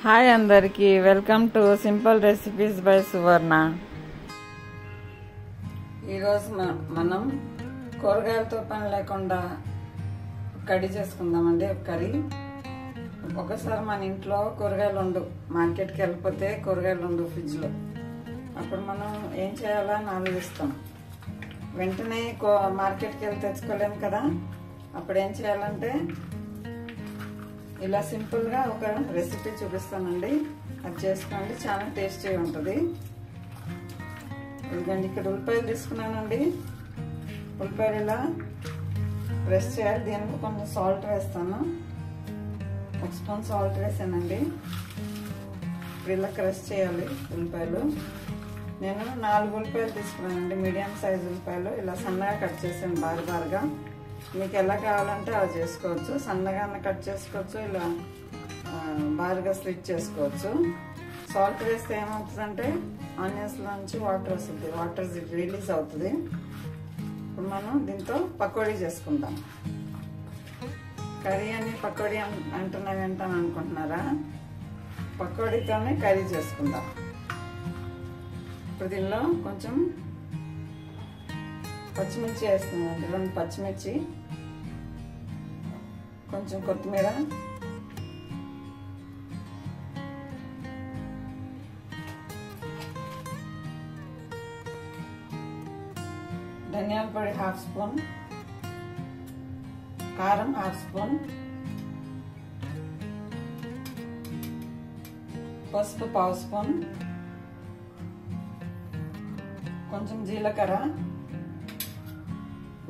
Hi అందరికీ welcome to simple recipes by Suvarna. ఈరోజు మనం కూరగాయలతో పని లేకుండా కర్రీ చేసుకుందామండి. ఒక కర్రీ ఒకసారి మన ఇంట్లో కూరగాయలు ఉండు, మార్కెట్కి వెళ్ళిపోతే కూరగాయలు ఉండు ఫ్రిడ్జ్లో, అప్పుడు మనం ఏం చేయాలని ఆలోచిస్తాం. వెంటనే మార్కెట్కి వెళ్ళి తెచ్చుకోలేము కదా. అప్పుడు ఏం చేయాలంటే ఇలా సింపుల్గా ఒక రెసిపీ చూపిస్తానండి. అది చేసుకోండి, చాలా టేస్టీగా ఉంటుంది. ఇదిగోండి, ఇక్కడ ఉల్లిపాయలు తీసుకున్నానండి. ఉల్లిపాయలు ఇలా ప్రెస్ చేయాలి. దీనికి కొంచెం సాల్ట్ వేస్తాను. 1 స్పూన్ సాల్ట్ వేసానండి. ఇప్పుడు ఇలా క్రష్ చేయాలి ఉల్లిపాయలు. నేను 4 ఉల్లిపాయలు తీసుకున్నానండి, మీడియం సైజ్ ఉల్లిపాయలు. ఇలా సన్నగా కట్ చేసాను, బారుగా. మీకు ఎలా కావాలంటే అలా చేసుకోవచ్చు. సన్నగా కట్ చేసుకోవచ్చు, ఇలా బారుగా స్లిట్ చేసుకోవచ్చు. సాల్ట్ వేస్తే ఏమవుతుందంటే ఆనియన్స్లో నుంచి వాటర్ వస్తుంది, వాటర్ రిలీజ్ అవుతుంది. ఇప్పుడు మనం దీంతో పకోడీ చేసుకుందాం. కర్రీ అని పకోడీ అంటున్నావేంటని అనుకుంటున్నారా? పకోడీతోనే కర్రీ చేసుకుందాం. ఇప్పుడు దీనిలో కొంచెం పచ్చిమిర్చి వేస్తున్నానండి, 2 పచ్చిమిర్చి, కొంచెం కొత్తిమీర, ధనియాల పొడి 1/2 స్పూన్, కారం 1/2 స్పూన్, పసుపు 1/2 స్పూన్, కొంచెం జీలకర్ర,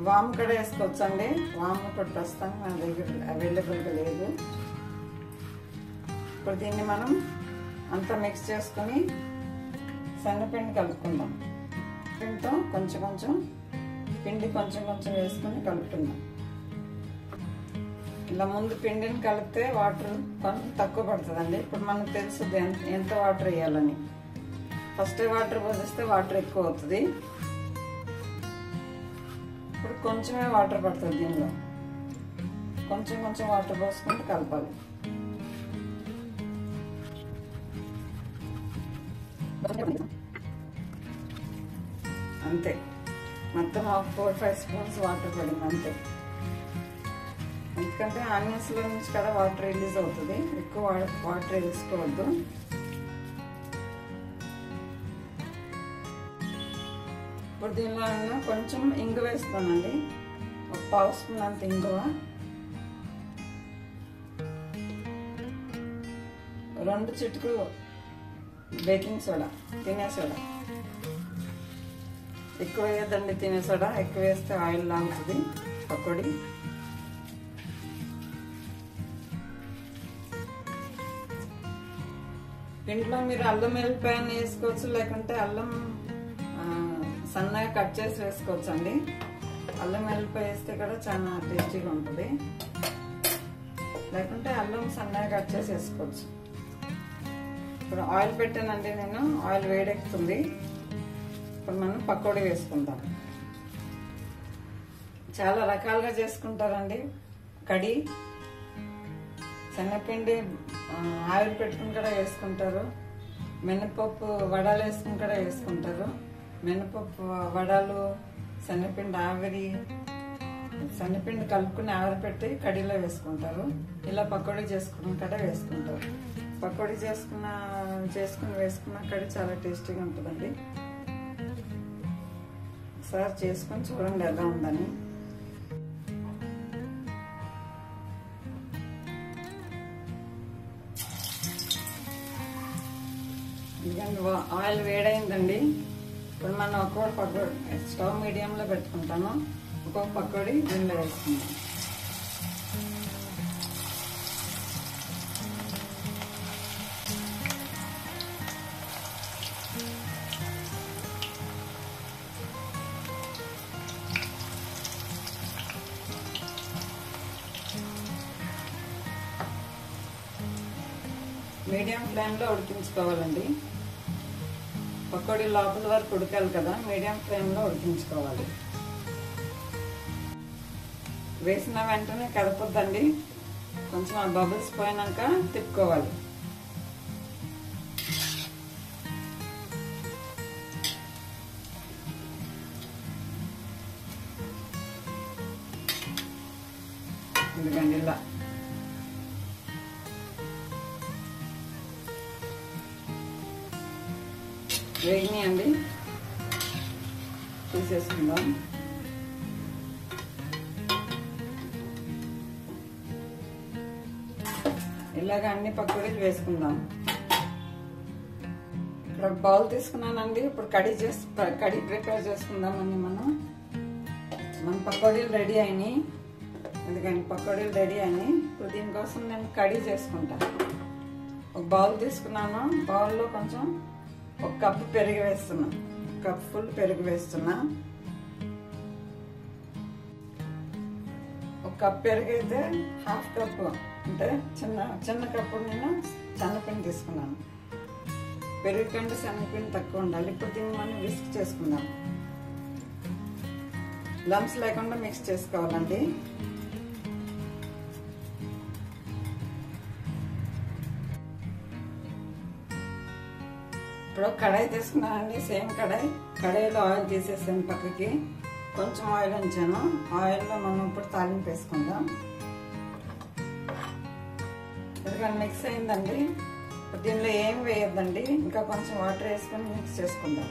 వాము కూడా వేసుకోవచ్చు అండి. వాము కూడా ప్రస్తుతం నా దగ్గర అవైలబుల్గా లేదు. ఇప్పుడు దీన్ని మనం అంతా మిక్స్ చేసుకుని శనగపిండి కలుపుకుందాం. పిండితో కొంచెం పిండి కొంచెం వేసుకుని కలుపుకుందాం. ఇలా ముందు పిండిని కలిపితే వాటర్ కొంచెం తక్కువ పడుతుందండి. ఇప్పుడు మనకు తెలుస్తుంది ఎంత వాటర్ వేయాలని. ఫస్ట్ వాటర్ పోసేస్తే వాటర్ ఎక్కువ అవుతుంది. ఇప్పుడు కొంచెమే వాటర్ పడుతుంది. దీనిలో కొంచెం వాటర్ పోసుకుంటూ కలపాలి. అంతే, మొత్తం 4-5 స్పూన్స్ వాటర్ పడింది అంతే. ఎందుకంటే ఆనియన్స్లో నుంచి కదా వాటర్ రిలీజ్ అవుతుంది, ఎక్కువ వాటర్ వేసుకోవద్దు. ఇప్పుడు దీనిలో కొంచెం ఇంగు వేస్తానండి, 1/2 స్పూన్ అంత ఇంగువ, 2 చిటికలు బేకింగ్ సోడా, తినే సోడా. ఎక్కువ వేయద్దండి తినే సోడా, ఎక్కువ వేస్తే ఆయిల్ లాగుతుంది పకోడీ. ఇంట్లో మీరు అల్లం వెల్లిపాయని వేసుకోవచ్చు, లేకుంటే అల్లం సన్నగా కట్ చేసి వేసుకోవచ్చు అండి. అల్లం వెల్లిపాయ వేస్తే కూడా చాలా టేస్టీగా ఉంటుంది. లేకుంటే అల్లం సన్నగా కట్ చేసి వేసుకోవచ్చు. ఇప్పుడు ఆయిల్ పెట్టానండి నేను, ఆయిల్ వేడెక్కుతుంది. ఇప్పుడు మనం పకోడీ వేసుకుందాం. చాలా రకాలుగా చేసుకుంటారండి కడి. శనగపిండి ఆయిల్ పెట్టుకుని కూడా వేసుకుంటారు, మినపప్పు వడలు వేసుకుని కూడా వేసుకుంటారు. మినపప్పు వడలు, శనగపిండి కలుపుకుని ఆవిరిపెట్టి కడిలో వేసుకుంటారు. ఇలా పకోడీ చేసుకుని కూడా వేసుకుంటారు. పకోడీ చేసుకుని వేసుకున్న కడి చాలా టేస్టీగా ఉంటుందండి. ఒకసారి చేసుకొని చూడండి ఎలా ఉందని. ఎందుకంటే ఆయిల్ వేడైందండి. ఇప్పుడు మనం ఒక్కొక్క పకోడీ స్టవ్ మీడియంలో పెట్టుకుంటాను. ఒక్కొక్క పకోడీ దీనిలో వేసుకుంటాం. మీడియం ఫ్లేమ్లో ఉడికించుకోవాలండి. పకోడీ లోపల వరకు ఉడకాలి కదా, మీడియం ఫ్లేమ్లో ఉడికించుకోవాలి. వేసిన వెంటనే కదపొద్దండి, కొంచెం ఆ బబుల్స్ పోయినాక తిప్పుకోవాలి. ఇదిగండి ఇలా వేగినాయండి, తీసేసుకుందాం. ఇలాగ అన్ని పకోడీలు వేసుకుందాం. ఇక్కడ బౌల్ తీసుకున్నానండి. ఇప్పుడు కర్రీ ప్రిపేర్ చేసుకుందామండి. మన పకోడీలు రెడీ అయినాయి. ఎందుకంటే పకోడీలు రెడీ అయినాయి. ఇప్పుడు దీనికోసం నేను కర్రీ చేసుకుంటాను. ఒక బౌల్ తీసుకున్నాను. బౌల్లో కొంచెం ఒక కప్పు పెరుగు వేస్తున్నా. కప్ ఫుల్ పెరుగు వేస్తున్నా. ఒక కప్ పెరుగు అయితే హాఫ్ కప్ అంటే చిన్న కప్పు నేను శనగపిండి తీసుకున్నాను. పెరుగు కంటే శనగపిండి తక్కువ ఉండాలి. ఇప్పుడు దీన్ని మనం విస్క్ చేసుకుందాం. లంప్స్ లేకుండా మిక్స్ చేసుకోవాలండి. ఇప్పుడు కడాయి తీసుకున్నానండి. సేమ్ కడాయిలో ఆయిల్ తీసేసాను పక్కకి. కొంచెం ఆయిల్ ఉంచాను. ఆయిల్లో మనం ఇప్పుడు తాలింపు వేసుకుందాం. ఎందుకంటే మిక్స్ అయిందండి. దీనిలో ఏం వేయద్దండి. ఇంకా కొంచెం వాటర్ వేసుకొని మిక్స్ చేసుకుందాం.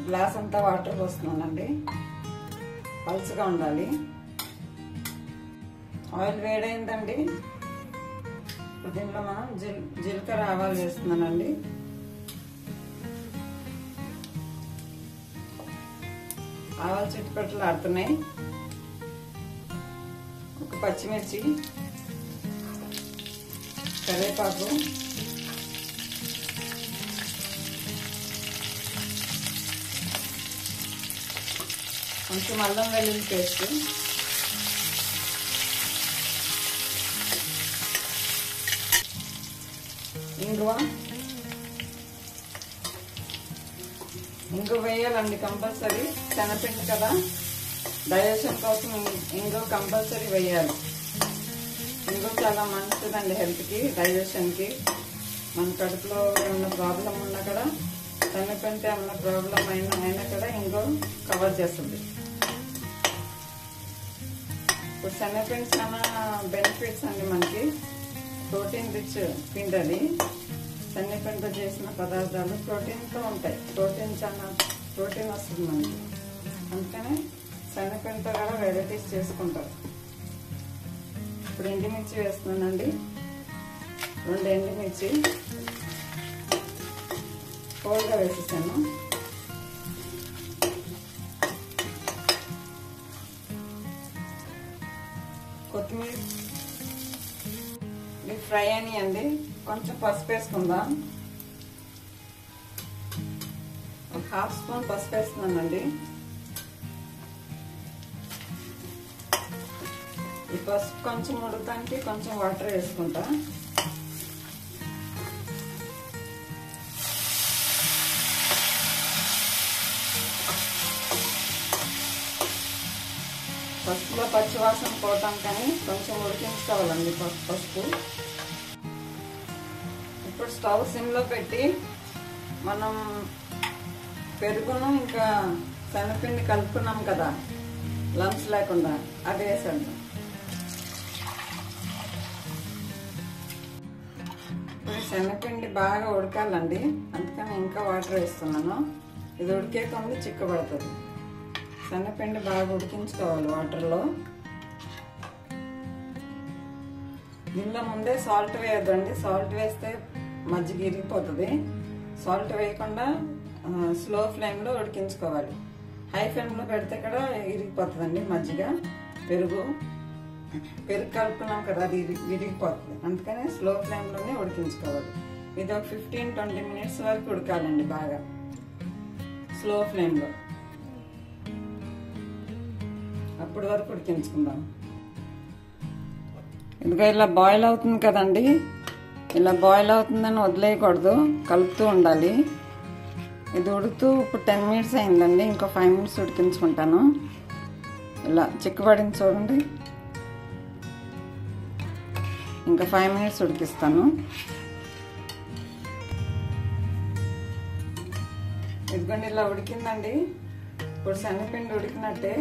గ్లాస్ అంతా వాటర్ పోస్తున్నానండి. పల్చగా ఉండాలి. ఆయిల్ వేడైందండి. దీంట్లో మనం జీలకర్ర ఆవాలు వేస్తున్నానండి. ఆవాలు చిట్టుపట్లు ఆడుతున్నాయి. ఒక పచ్చిమిర్చి, కరివేపాకు, కొంచెం అల్లం వెల్లుల్లి పేస్ట్, ఇంగువ వేయాలండి కంపల్సరీ. శనగపిండి కదా, డైజెషన్ కోసం ఇంగువ కంపల్సరీ వేయాలి. ఇంగువ చాలా మంచిదండి హెల్త్కి, డైజెషన్కి. మన కడుపులో ఏమన్నా ప్రాబ్లం ఉన్నా కూడా, శనగపిండి ఏమన్నా ప్రాబ్లం అయినా కూడా ఇంగువ కవర్ చేస్తుంది. ఇప్పుడు శనగపిండి చాలా బెనిఫిట్స్ అండి మనకి. ప్రోటీన్ రిచ్ పిండి అది. శనగపిండితో చేసిన పదార్థాలు ప్రోటీన్తో ఉంటాయి. ప్రోటీన్ వస్తుంది మనకి. అందుకని శనగపిండితో కూడా వెరైటీస్ చేసుకుంటారు. ఇప్పుడు ఎండుమిర్చి వేస్తున్నానండి. 2 ఎండుమిర్చి హోల్గా వేసేసాను. కొత్తిమీర ఇవి ఫ్రై అనియండి. కొంచెం పసుపు వేసుకుందాం. ఒక హాఫ్ స్పూన్ పసుపు వేస్తున్నానండి. ఈ పసుపు కొంచెం ఉడకడానికి కొంచెం వాటర్ వేసుకుంటా. పసుపులో పచ్చివాసన పోవటం కానీ కొంచెం ఉడికించుకోవాలండి పసుపు. ఇప్పుడు స్టవ్ సిమ్లో పెట్టి మనం పెరుగును ఇంకా శనగపిండి కలుపుకున్నాం కదా లంప్స్ లేకుండా, అది వేసేద్దాం. ఇప్పుడు శనగపిండి బాగా ఉడకాలండి. అందుకని ఇంకా వాటర్ వేస్తున్నాను. ఇది ఉడికే కొంది చిక్కబడుతుంది. శనగపిండి బాగా ఉడికించుకోవాలి వాటర్లో. దీనిలో ముందే సాల్ట్ వేయద్దండి. సాల్ట్ వేస్తే మజ్జిగ ఇరిగిపోతుంది. సాల్ట్ వేయకుండా స్లో ఫ్లేమ్లో ఉడికించుకోవాలి. హై ఫ్లేమ్లో పెడితే కూడా ఇరిగిపోతుందండి మజ్జిగ. పెరుగు కలుపుకున్నాం కదా, అది విరిగిపోతుంది. అందుకని స్లో ఫ్లేమ్లోనే ఉడికించుకోవాలి. ఇది ఒక 15-20 మినిట్స్ వరకు ఉడకాలండి బాగా స్లో ఫ్లేమ్లో. అప్పటి వరకు ఉడికించుకుందాం. ఇదిగో ఇలా బాయిల్ అవుతుంది కదండి. ఇలా బాయిల్ అవుతుందని వదిలేయకూడదు, కలుపుతూ ఉండాలి. ఇది ఉడుకుతూ ఇప్పుడు 10 మినిట్స్ అయిందండి. ఇంకో 5 మినిట్స్ ఉడికించుకుంటాను. ఇలా చిక్కుపడింది చూడండి. ఇంకా 5 మినిట్స్ ఉడికిస్తాను. ఇదిగోండి ఇలా ఉడికిందండి. ఇప్పుడు శనగపిండి ఉడికినట్టే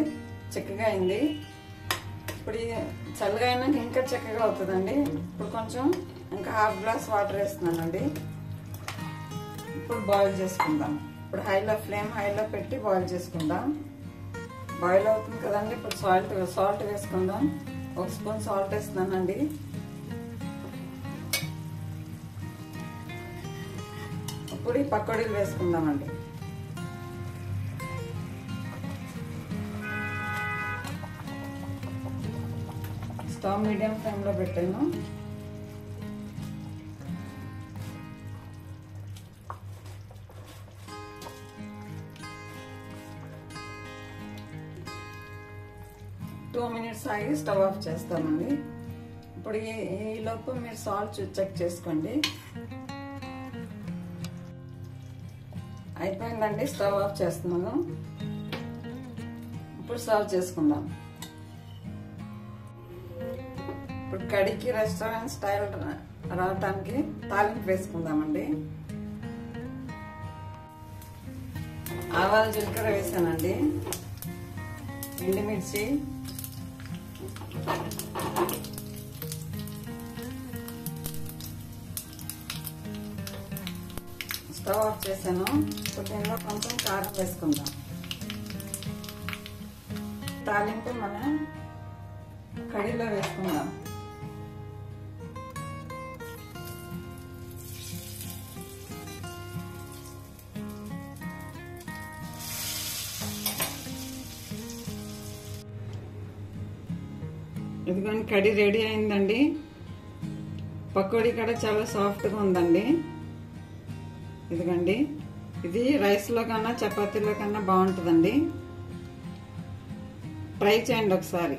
చిక్కగా అయింది. ఇప్పుడు చల్లగా అయినాక ఇంకా చిక్కగా అవుతుందండి. ఇప్పుడు కొంచెం ఇంకా 1/2 గ్లాస్ వాటర్ వేస్తున్నానండి. ఇప్పుడు బాయిల్ చేసుకుందాం. ఇప్పుడు ఫ్లేమ్ హైలో పెట్టి బాయిల్ చేసుకుందాం. బాయిల్ అవుతుంది కదండి. ఇప్పుడు సాల్ట్ వేసుకుందాం. 1 స్పూన్ సాల్ట్ వేస్తున్నానండి. ఇప్పుడు ఈ పకోడీలు వేసుకుందామండి. స్టవ్ మీడియం ఫ్లేమ్లో పెట్టాను. టూ మినిట్స్ ఆగి స్టవ్ ఆఫ్ చేస్తామండి. ఇప్పుడు ఈ లోపు మీరు సాల్ట్ చెక్ చేసుకోండి. అయిపోయిందండి. స్టవ్ ఆఫ్ చేస్తున్నాను. ఇప్పుడు సర్వ్ చేసుకుందాం. ఇప్పుడు కడికి రెస్టారెంట్ స్టైల్ రావటానికి తాలింపు వేసుకుందామండి. ఆవాలు జీలకర్ర వేసానండి. ఎండుమిర్చి, స్టవ్ ఆఫ్ చేశాను. ఇప్పుడు దీనిలో కొంచెం కారం వేసుకుందాం. తాలింపు మనం కడిలో వేసుకుందాం. ఇదిగోండి కర్రీ రెడీ అయిందండి. పకోడీ కూడా చాలా సాఫ్ట్గా ఉందండి. ఇదిగోండి ఇది రైస్లో కన్నా చపాతీలో కన్నా బాగుంటుందండి. ట్రై చేయండి ఒకసారి.